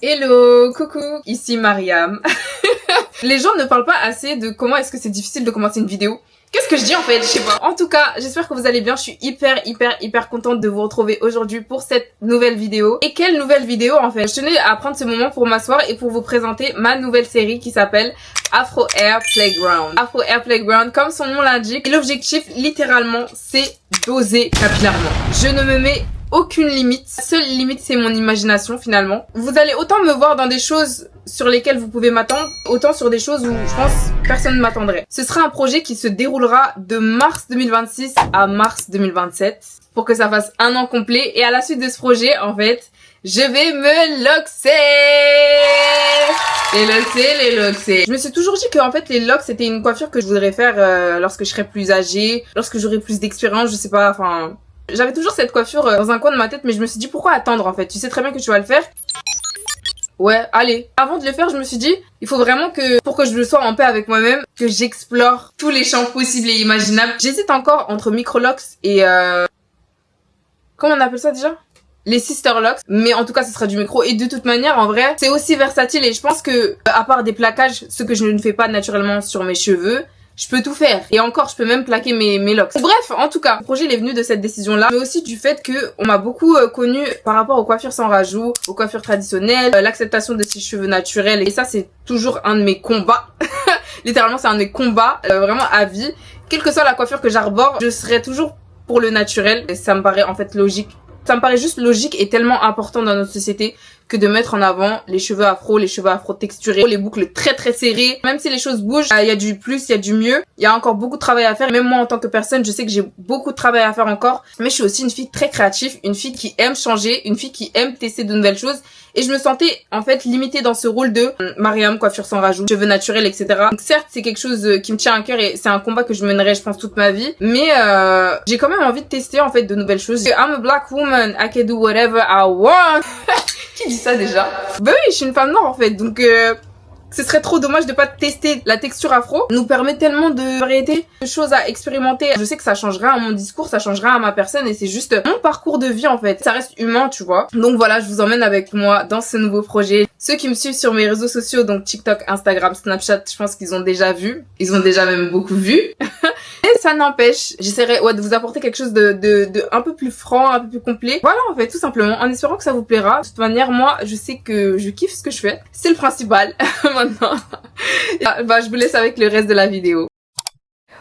Hello, coucou, ici Mariam. Les gens ne parlent pas assez de comment est-ce que c'est difficile de commencer une vidéo. Qu'est-ce que je dis en fait? Je sais pas. En tout cas, j'espère que vous allez bien. Je suis hyper contente de vous retrouver aujourd'hui pour cette nouvelle vidéo. Et quelle nouvelle vidéo en fait? Je tenais à prendre ce moment pour m'asseoir et pour vous présenter ma nouvelle série qui s'appelle Afro Hair Playground. Afro Hair Playground, comme son nom l'indique. Et l'objectif, littéralement, c'est d'oser capillairement. Je ne me mets aucune limite. La seule limite, c'est mon imagination finalement. Vous allez autant me voir dans des choses sur lesquelles vous pouvez m'attendre, autant sur des choses où je pense personne ne m'attendrait. Ce sera un projet qui se déroulera de mars 2026 à mars 2027 pour que ça fasse un an complet. Et à la suite de ce projet, en fait, je vais me loxer. Les loxer. Je me suis toujours dit que en fait les locks c'était une coiffure que je voudrais faire lorsque je serai plus âgée, lorsque j'aurai plus d'expérience, je sais pas, enfin... J'avais toujours cette coiffure dans un coin de ma tête, mais je me suis dit pourquoi attendre en fait? Tu sais très bien que tu vas le faire. Ouais, allez. Avant de le faire, je me suis dit, il faut vraiment que, pour que je me sois en paix avec moi-même, que j'explore tous les champs possibles et imaginables. J'hésite encore entre microlocks et comment on appelle ça déjà? Les sister locks, mais en tout cas ce sera du micro et de toute manière en vrai c'est aussi versatile et je pense que à part des plaquages, ce que je ne fais pas naturellement sur mes cheveux, je peux tout faire. Et encore, je peux même plaquer mes locks. Bref, en tout cas, le projet il est venu de cette décision-là, mais aussi du fait que on m'a beaucoup connu par rapport aux coiffures sans rajout, aux coiffures traditionnelles, l'acceptation de ses cheveux naturels. Et ça, c'est toujours un de mes combats. Littéralement, c'est un de mes combats, vraiment à vie. Quelle que soit la coiffure que j'arbore, je serai toujours pour le naturel. Et ça me paraît en fait logique. Ça me paraît juste logique et tellement important dans notre société que de mettre en avant les cheveux afro texturés, les boucles très serrées. Même si les choses bougent, il y a du plus, il y a du mieux. Il y a encore beaucoup de travail à faire. Même moi en tant que personne, je sais que j'ai beaucoup de travail à faire encore. Mais je suis aussi une fille très créative, une fille qui aime changer, une fille qui aime tester de nouvelles choses. Et je me sentais en fait limitée dans ce rôle de Mariam, coiffure sans rajout, cheveux naturels, etc. Donc certes, c'est quelque chose qui me tient à cœur et c'est un combat que je mènerai, je pense, toute ma vie. Mais j'ai quand même envie de tester en fait de nouvelles choses. I'm a black woman, I can do whatever I want. Qui dit ça déjà? Bah oui, je suis une femme noire en fait, donc ce serait trop dommage de pas tester la texture afro. Nous permet tellement de variétés, de choses à expérimenter. Je sais que ça changera à mon discours, ça changera à ma personne et c'est juste mon parcours de vie en fait. Ça reste humain, tu vois. Donc voilà, je vous emmène avec moi dans ce nouveau projet. Ceux qui me suivent sur mes réseaux sociaux, donc TikTok, Instagram, Snapchat, je pense qu'ils ont déjà vu. Ils ont déjà même beaucoup vu. Et ça n'empêche, j'essaierai de vous apporter quelque chose de un peu plus franc, un peu plus complet. Voilà en fait, tout simplement, en espérant que ça vous plaira. De toute manière, moi, je sais que je kiffe ce que je fais. C'est le principal. Maintenant. Bah, je vous laisse avec le reste de la vidéo.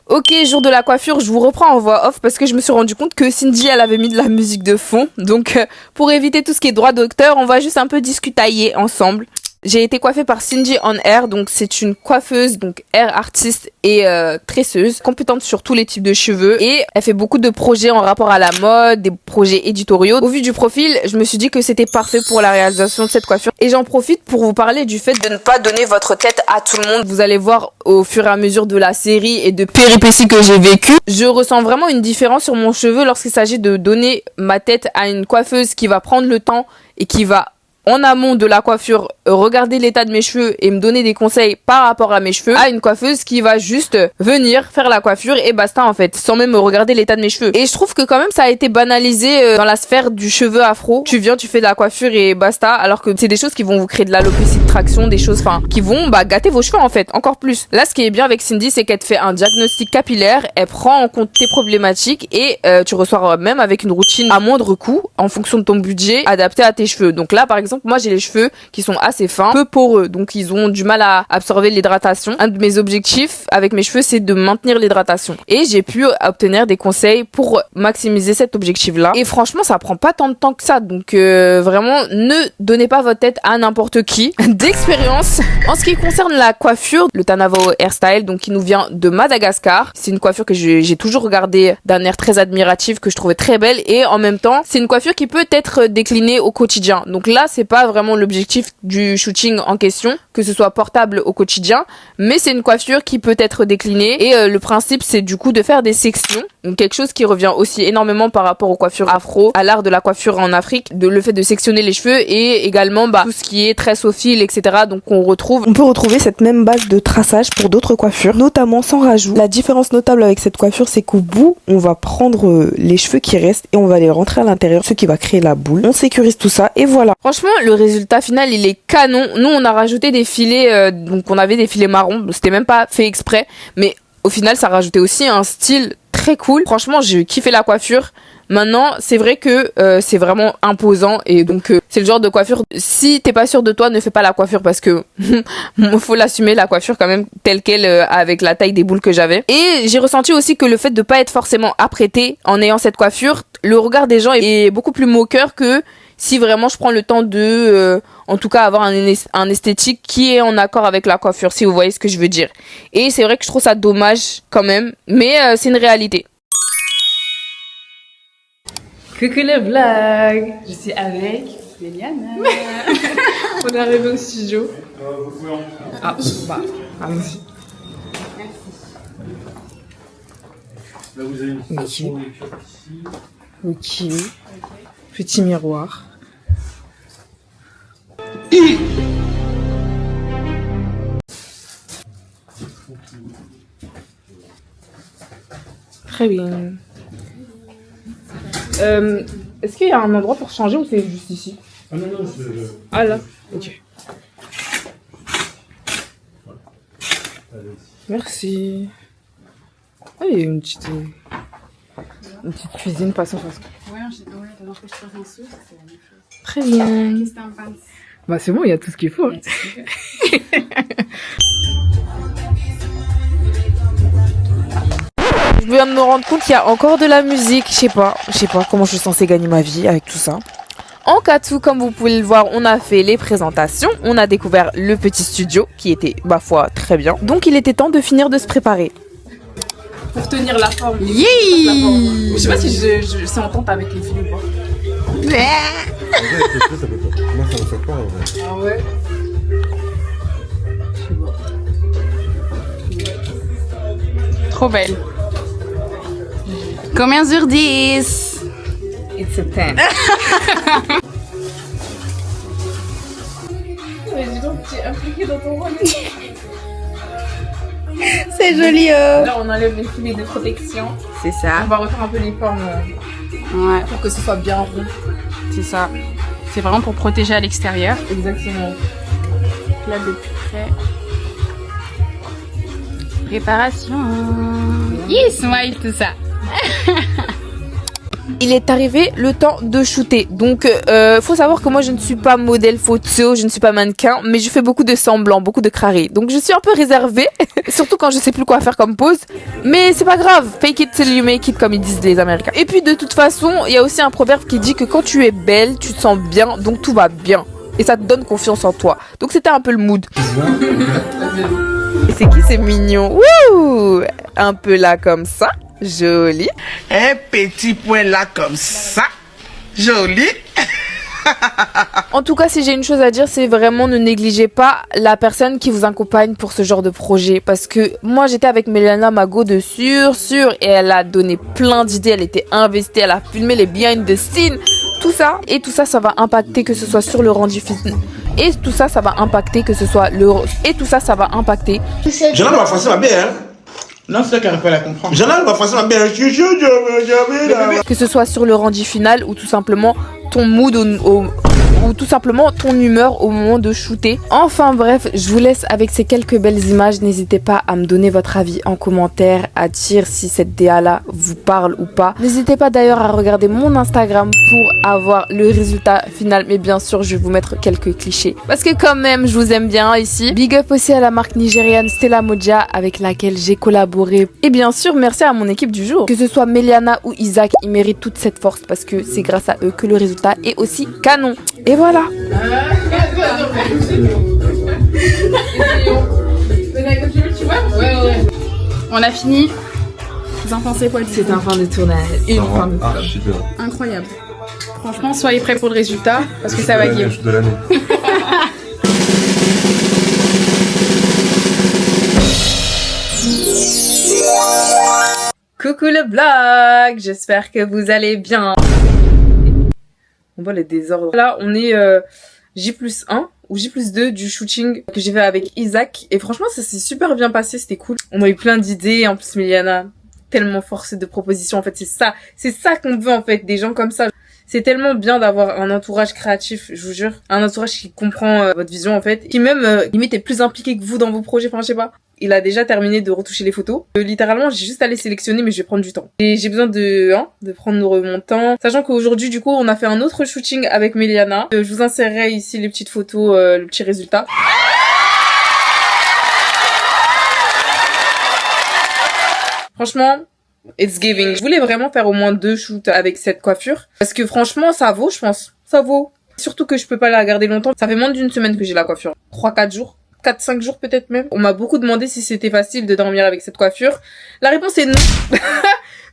Ok, jour de la coiffure, je vous reprends en voix off parce que je me suis rendu compte que Cindy, elle avait mis de la musique de fond. Donc, pour éviter tout ce qui est droit d'auteur, on va juste un peu discutailler ensemble. J'ai été coiffée par Cindy on Air, donc c'est une coiffeuse, donc hair artiste et tresseuse, compétente sur tous les types de cheveux et elle fait beaucoup de projets en rapport à la mode, des projets éditoriaux. Au vu du profil, je me suis dit que c'était parfait pour la réalisation de cette coiffure et j'en profite pour vous parler du fait de ne pas donner votre tête à tout le monde. Vous allez voir au fur et à mesure de la série et de péripéties que j'ai vécues, je ressens vraiment une différence sur mon cheveu lorsqu'il s'agit de donner ma tête à une coiffeuse qui va prendre le temps et qui va en amont de la coiffure, regarder l'état de mes cheveux et me donner des conseils par rapport à mes cheveux, à une coiffeuse qui va juste venir faire la coiffure et basta en fait, sans même regarder l'état de mes cheveux. Et je trouve que quand même ça a été banalisé dans la sphère du cheveu afro. Tu viens, tu fais de la coiffure et basta, alors que c'est des choses qui vont vous créer de l'alopécie de traction, des choses qui vont gâter vos cheveux en fait, encore plus. Là, ce qui est bien avec Cindy, c'est qu'elle te fait un diagnostic capillaire, elle prend en compte tes problématiques et tu reçois même avec une routine à moindre coût en fonction de ton budget adapté à tes cheveux. Donc là, par exemple, moi j'ai les cheveux qui sont assez fins, peu poreux, donc ils ont du mal à absorber l'hydratation. Un de mes objectifs avec mes cheveux, c'est de maintenir l'hydratation. Et j'ai pu obtenir des conseils pour maximiser cet objectif-là. Et franchement, ça prend pas tant de temps que ça, donc vraiment, ne donnez pas votre tête à n'importe qui. D'expérience, en ce qui concerne la coiffure, le Tanavo Hairstyle, donc qui nous vient de Madagascar. C'est une coiffure que j'ai toujours regardée d'un air très admiratif, que je trouvais très belle, et en même temps, c'est une coiffure qui peut être déclinée au quotidien. Donc là, c'est pas vraiment l'objectif du shooting en question, que ce soit portable au quotidien, mais c'est une coiffure qui peut être déclinée et le principe c'est du coup de faire des sections, donc quelque chose qui revient aussi énormément par rapport aux coiffures afro, à l'art de la coiffure en Afrique, le fait de sectionner les cheveux et également tout ce qui est tresse au fil, etc. Donc on peut retrouver cette même base de traçage pour d'autres coiffures, notamment sans rajout. La différence notable avec cette coiffure, c'est qu'au bout on va prendre les cheveux qui restent et on va les rentrer à l'intérieur, ce qui va créer la boule. On sécurise tout ça et voilà. Franchement, le résultat final, il est canon. Nous, on a rajouté des filets, donc on avait des filets marrons. C'était même pas fait exprès, mais au final, ça rajoutait aussi un style très cool. Franchement, j'ai kiffé la coiffure. Maintenant, c'est vrai que c'est vraiment imposant et donc c'est le genre de coiffure. Si t'es pas sûr de toi, ne fais pas la coiffure parce que faut l'assumer, la coiffure quand même telle qu'elle avec la taille des boules que j'avais. Et j'ai ressenti aussi que le fait de pas être forcément apprêté en ayant cette coiffure, le regard des gens est beaucoup plus moqueur que si vraiment je prends le temps de en tout cas avoir un esthétique qui est en accord avec la coiffure, si vous voyez ce que je veux dire. Et c'est vrai que je trouve ça dommage quand même, mais c'est une réalité. Coucou le vlog. Je suis avec Méliana. On est arrivé au studio. Vous pouvez en... Ah, bah, allons-y. Là, vous avez une station de lecture ici. Ok. Petit miroir. Très bien. Est-ce qu'il y a un endroit pour changer ou c'est juste ici? Ah non, non, c'est... Ah là, ok. Merci. Ah, il y a une petite cuisine façon. Ouais, t'as que je fasse un sou, c'est la même chose. Très bien. Qu'est-ce que t'en penses? Bah c'est bon, il y a tout ce qu'il faut. Je viens de me rendre compte qu'il y a encore de la musique. Je sais pas comment je suis censée gagner ma vie avec tout ça. En cas tout, comme vous pouvez le voir, on a fait les présentations. On a découvert le petit studio qui était, ma foi, très bien. Donc il était temps de finir de se préparer. Pour tenir la forme. Yeah. Je sais pas si je suis entente avec les filles ou pas. Moi, ça me fait pas, en vrai. Ah ouais. Trop belle. Combien sur 10? It's a 10. Mais dis donc, tu es impliquée dans ton rôle. C'est joli. Là, on enlève les filets de protection. C'est ça. On va refaire un peu les formes Ouais, pour que ce soit bien rond. c'est ça. C'est vraiment pour protéger à l'extérieur. Exactement. Là, de plus près. Préparation. Yes, smile, tout ça. Il est arrivé le temps de shooter. Donc, faut savoir que moi, je ne suis pas modèle photo, je ne suis pas mannequin, mais je fais beaucoup de semblants, beaucoup de crarés. Donc, je suis un peu réservée, surtout quand je sais plus quoi faire comme pose. Mais c'est pas grave, fake it till you make it, comme ils disent les Américains. Et puis, de toute façon, il y a aussi un proverbe qui dit que quand tu es belle, tu te sens bien, donc tout va bien. Et ça te donne confiance en toi. Donc, c'était un peu le mood. Et c'est qui, c'est mignon. Wouh! Un peu là comme ça. Joli. Un petit point là comme ça. Joli. En tout cas, si j'ai une chose à dire, c'est vraiment ne négligez pas la personne qui vous accompagne pour ce genre de projet. Parce que moi, j'étais avec Méliana Mago de sûr, et elle a donné plein d'idées, elle était investie, elle a filmé les behind the scenes, tout ça. Et tout ça, ça va impacter que ce soit sur le rendu final. Et tout ça, ça va impacter que ce soit le... Et tout ça, ça va impacter. J'en ai ma façon ma belle, hein. Non, c'est ça qu'elle pas la comprendre. J'en ai ma façon ma belle. Que ce soit sur le rendu final ou tout simplement ton mood ou tout simplement ton humeur au moment de shooter. Enfin bref, je vous laisse avec ces quelques belles images. N'hésitez pas à me donner votre avis en commentaire, à dire si cette DA là vous parle ou pas. N'hésitez pas d'ailleurs à regarder mon Instagram pour avoir le résultat final. Mais bien sûr, je vais vous mettre quelques clichés. Parce que quand même, je vous aime bien ici. Big up aussi à la marque nigériane Stella Moja avec laquelle j'ai collaboré. Et bien sûr, merci à mon équipe du jour. Que ce soit Méliana ou Isaac, ils méritent toute cette force parce que c'est grâce à eux que le résultat est aussi canon. Et voilà. On a fini. Vous en pensez quoi? C'est un fin de tournage. Une fin de tournage. Archi bien. Incroyable. Franchement, soyez prêts pour le résultat parce que ça va guérir. De l'année. Coucou le vlog, j'espère que vous allez bien. On voit les désordres. Là, on est J+1 ou J+2 du shooting que j'ai fait avec Isaac. Et franchement, ça s'est super bien passé, c'était cool. On a eu plein d'idées. En plus, Méliana, tellement force de proposition. En fait, c'est ça qu'on veut en fait, des gens comme ça. C'est tellement bien d'avoir un entourage créatif, je vous jure. Un entourage qui comprend votre vision, en fait. Qui même, limite, est plus impliqué que vous dans vos projets. Enfin, je sais pas. Il a déjà terminé de retoucher les photos. Littéralement, j'ai juste à les sélectionner, mais je vais prendre du temps. Et j'ai besoin de prendre mon temps. Sachant qu'aujourd'hui, du coup, on a fait un autre shooting avec Méliana. Je vous insérerai ici les petites photos, le petit résultat. Franchement, it's giving. Je voulais vraiment faire au moins 2 shoots avec cette coiffure. Parce que franchement, ça vaut, je pense. Ça vaut. Surtout que je peux pas la garder longtemps. Ça fait moins d'une semaine que j'ai la coiffure. 3-4 jours. 4-5 jours peut-être même. On m'a beaucoup demandé si c'était facile de dormir avec cette coiffure. La réponse est non.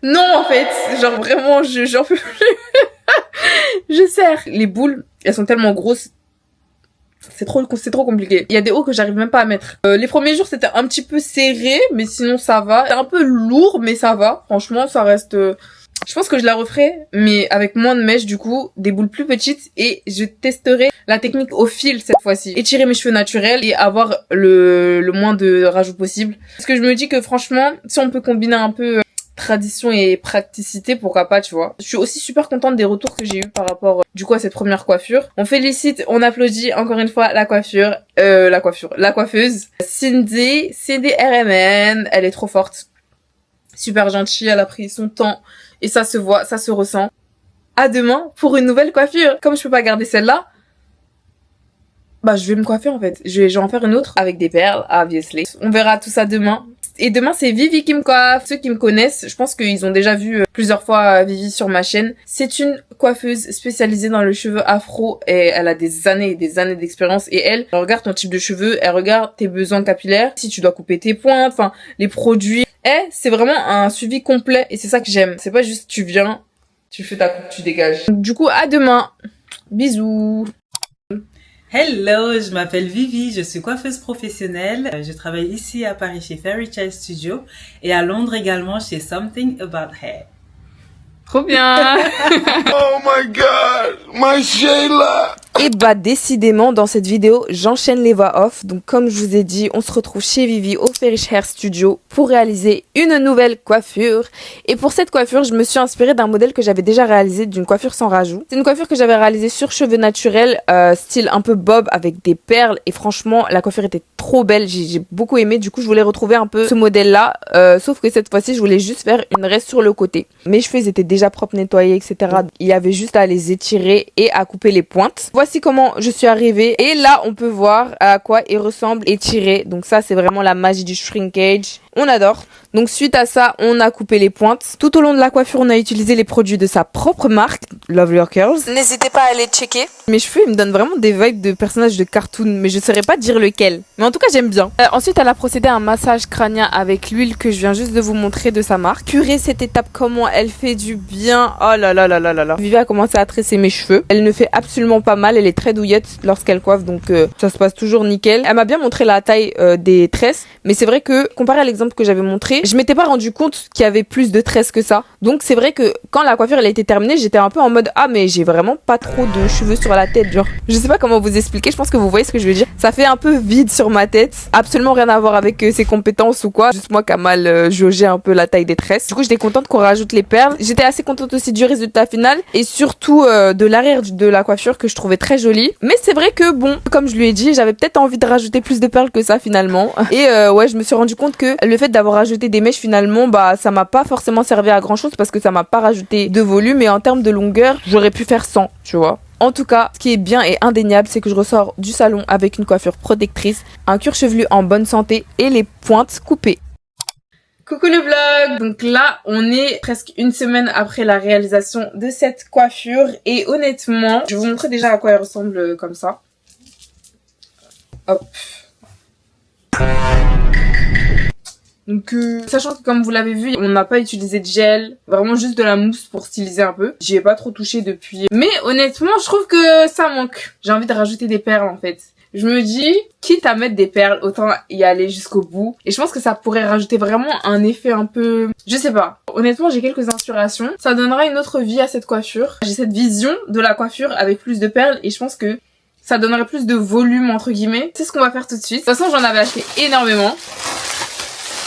Non, en fait. Genre vraiment, j'en peux plus. Je serre. Les boules, elles sont tellement grosses. C'est trop compliqué. Il y a des hauts que j'arrive même pas à mettre. Les premiers jours, c'était un petit peu serré, mais sinon ça va. C'est un peu lourd, mais ça va. Franchement, ça reste... Je pense que je la referai, mais avec moins de mèches du coup, des boules plus petites, et je testerai la technique au fil cette fois-ci. Étirer mes cheveux naturels et avoir le moins de rajout possible. Parce que je me dis que franchement, si on peut combiner un peu tradition et praticité, pourquoi pas, tu vois. Je suis aussi super contente des retours que j'ai eu par rapport du coup à cette première coiffure. On félicite, on applaudit encore une fois la coiffeuse. Cindy RMN, elle est trop forte. Super gentille, elle a pris son temps. Et ça se voit, ça se ressent. À demain pour une nouvelle coiffure. Comme je peux pas garder celle-là, bah je vais me coiffer en fait. Je vais en faire une autre avec des perles, obviously. On verra tout ça demain. Et demain c'est Vivi qui me coiffe. Ceux qui me connaissent, je pense qu'ils ont déjà vu plusieurs fois Vivi sur ma chaîne. C'est une coiffeuse spécialisée dans le cheveu afro et elle a des années et des années d'expérience. Et elle regarde ton type de cheveux, elle regarde tes besoins capillaires, si tu dois couper tes pointes, enfin les produits. C'est vraiment un suivi complet et c'est ça que j'aime. C'est pas juste tu viens, tu fais ta coupe, tu dégages. Du coup, à demain. Bisous. Hello, je m'appelle Vivi, je suis coiffeuse professionnelle. Je travaille ici à Paris chez Fairy Child Studio et à Londres également chez Something About Hair. Trop bien. Oh my God, my Sheila. Et bah décidément dans cette vidéo j'enchaîne les voix off. Donc comme je vous ai dit, on se retrouve chez Vivi au Fairy Hair Studio pour réaliser une nouvelle coiffure. Et pour cette coiffure je me suis inspirée d'un modèle que j'avais déjà réalisé, d'une coiffure sans rajout. C'est une coiffure que j'avais réalisée sur cheveux naturels, style un peu bob avec des perles. Et franchement la coiffure était trop belle, j'ai beaucoup aimé. Du coup je voulais retrouver un peu ce modèle là, sauf que cette fois-ci je voulais juste faire une reste sur le côté. Mes cheveux ils étaient déjà propres, nettoyés, etc. Il y avait juste à les étirer et à couper les pointes. Voici comment je suis arrivée. Et là, on peut voir à quoi il ressemble étiré. Donc ça, c'est vraiment la magie du shrinkage. On adore. Donc suite à ça, on a coupé les pointes. Tout au long de la coiffure, on a utilisé les produits de sa propre marque, Love Your Curls. N'hésitez pas à aller checker. Mes cheveux, ils me donnent vraiment des vibes de personnages de cartoon, mais je saurais pas dire lequel. Mais en tout cas, j'aime bien. Ensuite, elle a procédé à un massage crânien avec l'huile que je viens juste de vous montrer de sa marque. Purée, cette étape, comment elle fait du bien. Oh là là là là là là. Vivi a commencé à tresser mes cheveux. Elle ne fait absolument pas mal. Elle est très douillette lorsqu'elle coiffe, donc ça se passe toujours nickel. Elle m'a bien montré la taille des tresses, mais c'est vrai que comparé à l'exemple que j'avais montré, je m'étais pas rendu compte qu'il y avait plus de tresses que ça. Donc c'est vrai que quand la coiffure elle a été terminée, j'étais un peu en mode ah mais j'ai vraiment pas trop de cheveux sur la tête, genre je sais pas comment vous expliquer, je pense que vous voyez ce que je veux dire. Ça fait un peu vide sur ma tête, absolument rien à voir avec ses compétences ou quoi, juste moi qui a mal jaugé un peu la taille des tresses. Du coup j'étais contente qu'on rajoute les perles. J'étais assez contente aussi du résultat final et surtout de l'arrière de la coiffure que je trouvais très jolie. Mais c'est vrai que bon, comme je lui ai dit, j'avais peut-être envie de rajouter plus de perles que ça finalement. Et ouais, je me suis rendu compte que le fait d'avoir rajouté des mèches finalement, bah ça m'a pas forcément servi à grand chose parce que ça m'a pas rajouté de volume, et en termes de longueur, j'aurais pu faire 100, tu vois. En tout cas, ce qui est bien et indéniable, c'est que je ressors du salon avec une coiffure protectrice, un cuir chevelu en bonne santé et les pointes coupées. Coucou le vlog. Donc là, on est presque une semaine après la réalisation de cette coiffure et honnêtement, je vais vous montrer déjà à quoi elle ressemble comme ça. Hop. Donc sachant que comme vous l'avez vu, on n'a pas utilisé de gel, vraiment juste de la mousse pour styliser un peu. J'y ai pas trop touché depuis. Mais honnêtement, je trouve que ça manque. J'ai envie de rajouter des perles en fait. Je me dis, quitte à mettre des perles, autant y aller jusqu'au bout. Et je pense que ça pourrait rajouter vraiment un effet un peu... Je sais pas. Honnêtement, j'ai quelques inspirations. Ça donnera une autre vie à cette coiffure. J'ai cette vision de la coiffure avec plus de perles et je pense que ça donnerait plus de volume entre guillemets. C'est ce qu'on va faire tout de suite. De toute façon, j'en avais acheté énormément.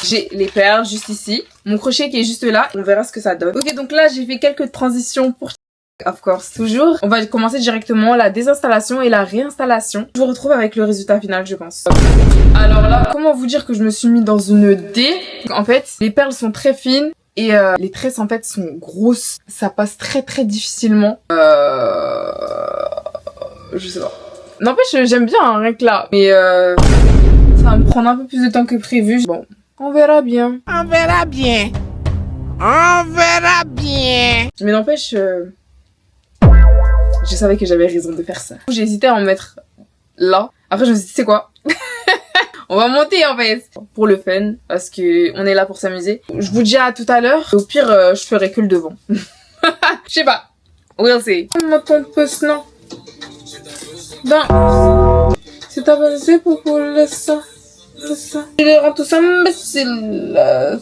J'ai les perles juste ici. Mon crochet qui est juste là. On verra ce que ça donne. Ok, donc là, j'ai fait quelques transitions pour Of course, toujours. On va commencer directement la désinstallation et la réinstallation. Je vous retrouve avec le résultat final, je pense. Alors là, comment vous dire que je me suis mis dans une D? En fait, les perles sont très fines et les tresses en fait sont grosses. Ça passe très très difficilement. Je sais pas. N'empêche, j'aime bien hein, rien que là. Mais ça va me prendre un peu plus de temps que prévu. Bon, on verra bien. On verra bien. On verra bien. Mais n'empêche, je savais que j'avais raison de faire ça. J'ai hésité à en mettre là. Après, je me suis dit, c'est quoi? On va monter en fait. Pour le fun, parce que on est là pour s'amuser. Je vous dis à tout à l'heure. Au pire, je ferai que le devant. Je sais pas. We'll see. Ton poste, non. Non. C'est ta pensée pour le sang. Je le rends tous imbéciles.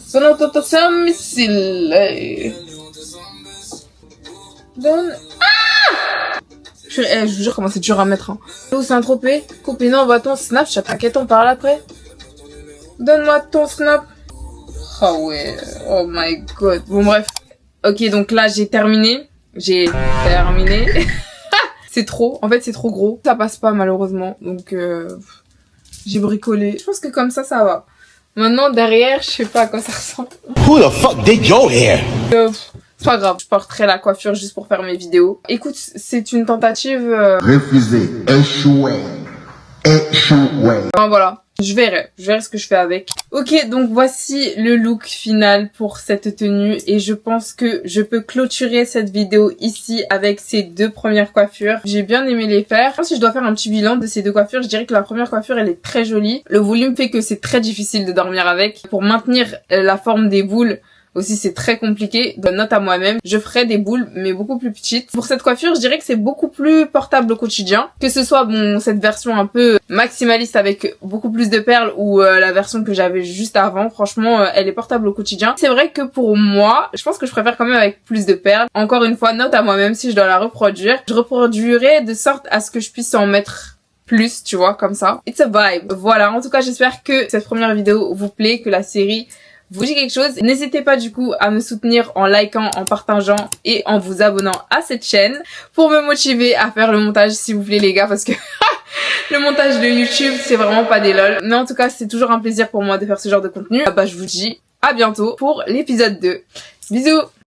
Son auto tous imbéciles. Donne. Ah! Je vous jure comment c'est dur à mettre. Hein. Où c'est un tropé? Copine, envoie ton Snapchat. T'inquiète, on parle après. Donne-moi ton Snap. Oh ouais. Oh my god. Bon bref. Ok, donc là j'ai terminé. C'est trop. En fait, c'est trop gros. Ça passe pas malheureusement. Donc j'ai bricolé. Je pense que comme ça va. Maintenant derrière, je sais pas à quoi ça ressemble. Who the fuck did your hair? C'est pas grave, je porterai la coiffure juste pour faire mes vidéos. Écoute, c'est une tentative... Refusé, échoué, échoué. Enfin voilà, je verrai ce que je fais avec. Ok, donc voici le look final pour cette tenue et je pense que je peux clôturer cette vidéo ici avec ces deux premières coiffures. J'ai bien aimé les faire. Si je dois faire un petit bilan de ces deux coiffures, je dirais que la première coiffure elle est très jolie. Le volume fait que c'est très difficile de dormir avec. Pour maintenir la forme des boules, aussi c'est très compliqué. Bonne note à moi-même. Je ferai des boules mais beaucoup plus petites. Pour cette coiffure, je dirais que c'est beaucoup plus portable au quotidien. Que ce soit bon cette version un peu maximaliste avec beaucoup plus de perles ou la version que j'avais juste avant. Franchement, elle est portable au quotidien. C'est vrai que pour moi, je pense que je préfère quand même avec plus de perles. Encore une fois, note à moi-même si je dois la reproduire. Je reproduirai de sorte à ce que je puisse en mettre plus, tu vois, comme ça. It's a vibe. Voilà, en tout cas, j'espère que cette première vidéo vous plaît, que la série vous dit quelque chose. N'hésitez pas du coup à me soutenir en likant, en partageant et en vous abonnant à cette chaîne pour me motiver à faire le montage s'il vous plaît les gars parce que le montage de YouTube c'est vraiment pas des lol. Mais en tout cas c'est toujours un plaisir pour moi de faire ce genre de contenu. Bah je vous dis à bientôt pour l'épisode 2. Bisous.